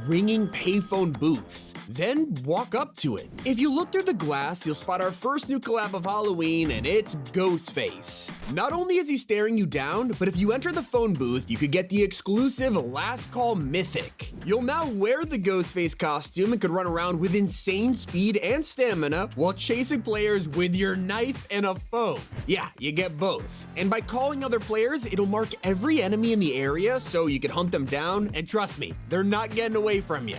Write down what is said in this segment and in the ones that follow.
ringing payphone booth. Then walk up to it. If you look through the glass, you'll spot our first new collab of Halloween, and it's Ghostface. Not only is he staring you down, but if you enter the phone booth, you could get the exclusive Last Call Mythic. You'll now wear the Ghostface costume and could run around with insane speed and stamina while chasing players with your knife and a phone. Yeah, you get both. And by calling other players, it'll mark every enemy in the area so you can hunt them down, and trust me, they're not getting away from you.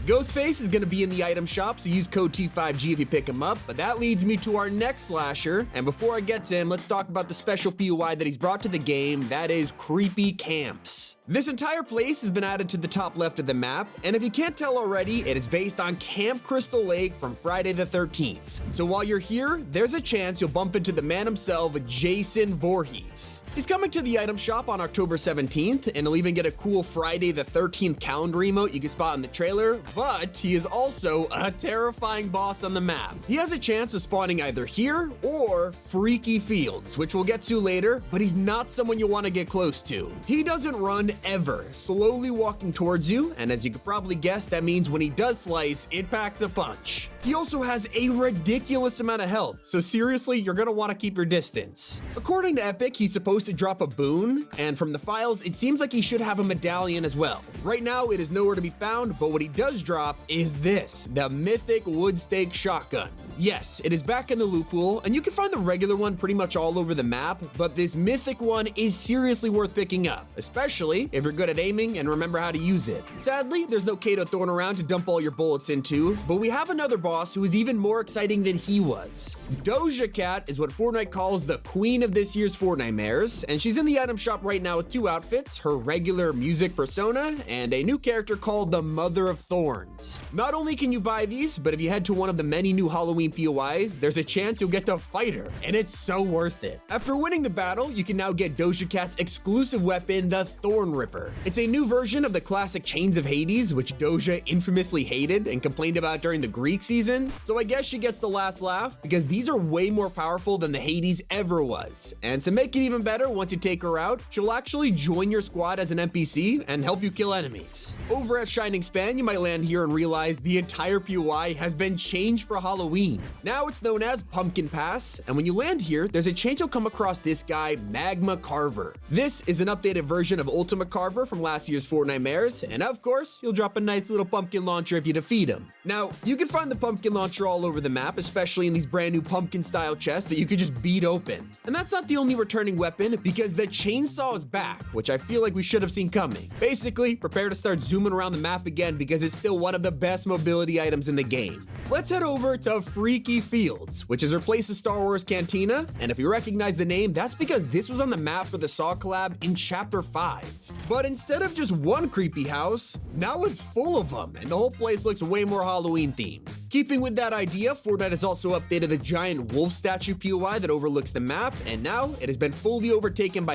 Ghostface is going to be in the item shop, so use code T5G if you pick him up, but that leads me to our next slasher, and before I get to him, let's talk about the special POI that he's brought to the game, that is creepy camps. This entire place has been added to the top left of the map, and if you can't tell already, it is based on Camp Crystal Lake from Friday the 13th. So while you're here, there's a chance you'll bump into the man himself, Jason Voorhees. He's coming to the item shop on October 17th, and he'll even get a cool Friday the 13th calendar emote you can spot in the trailer, but he is also a terrifying boss on the map. He has a chance of spawning either here or Freaky Fields, which we'll get to later, but he's not someone you want to get close to. He doesn't run ever, slowly walking towards you, and as you could probably guess, that means when he does slice, it packs a punch. He also has a ridiculous amount of health, so seriously, you're gonna want to keep your distance. According to Epic, he's supposed to drop a boon, and from the files, it seems like he should have a medallion as well. Right now, it is nowhere to be found, but what he does drop is this, the mythic wood stake shotgun. Yes, it is back in the loot pool, and you can find the regular one pretty much all over the map, but this mythic one is seriously worth picking up, especially if you're good at aiming and remember how to use it. Sadly, there's no Kato thrown around to dump all your bullets into, but we have another boss who is even more exciting than he was. Doja Cat is what Fortnite calls the queen of this year's Fortnite mares, and she's in the item shop right now with two outfits, her regular music persona, and a new character called the Mother of Thorns. Not only can you buy these, but if you head to one of the many new Halloween POIs, there's a chance you'll get to fight her, and it's so worth it. After winning the battle, you can now get Doja Cat's exclusive weapon, the Thorn Ripper. It's a new version of the classic Chains of Hades, which Doja infamously hated and complained about during the Greek season, so I guess she gets the last laugh, because these are way more powerful than the Hades ever was. And to make it even better, once you take her out, she'll actually join your squad as an NPC and help you kill enemies. Over at Shining Span, you might land here and realize the entire POI has been changed for Halloween. Now it's known as Pumpkin Pass, and when you land here, there's a chance you'll come across this guy, Magma Carver. This is an updated version of Ultimate Carver from last year's Fortnite mares, and of course, he'll drop a nice little pumpkin launcher if you defeat him. Now, you can find the pumpkin launcher all over the map, especially in these brand new pumpkin-style chests that you could just beat open. And that's not the only returning weapon, because the chainsaw is back, which I feel like we should have seen coming. Basically, prepare to start zooming around the map again because it's still one of the best mobility items in the game. Let's head over to Freaky Fields, which has replaced the Star Wars Cantina, and if you recognize the name, that's because this was on the map for the Saw collab in Chapter 5. But instead of just one creepy house, now it's full of them, and the whole place looks way more Halloween themed. Keeping with that idea, Fortnite has also updated the giant wolf statue POI that overlooks the map, and now it has been fully overtaken by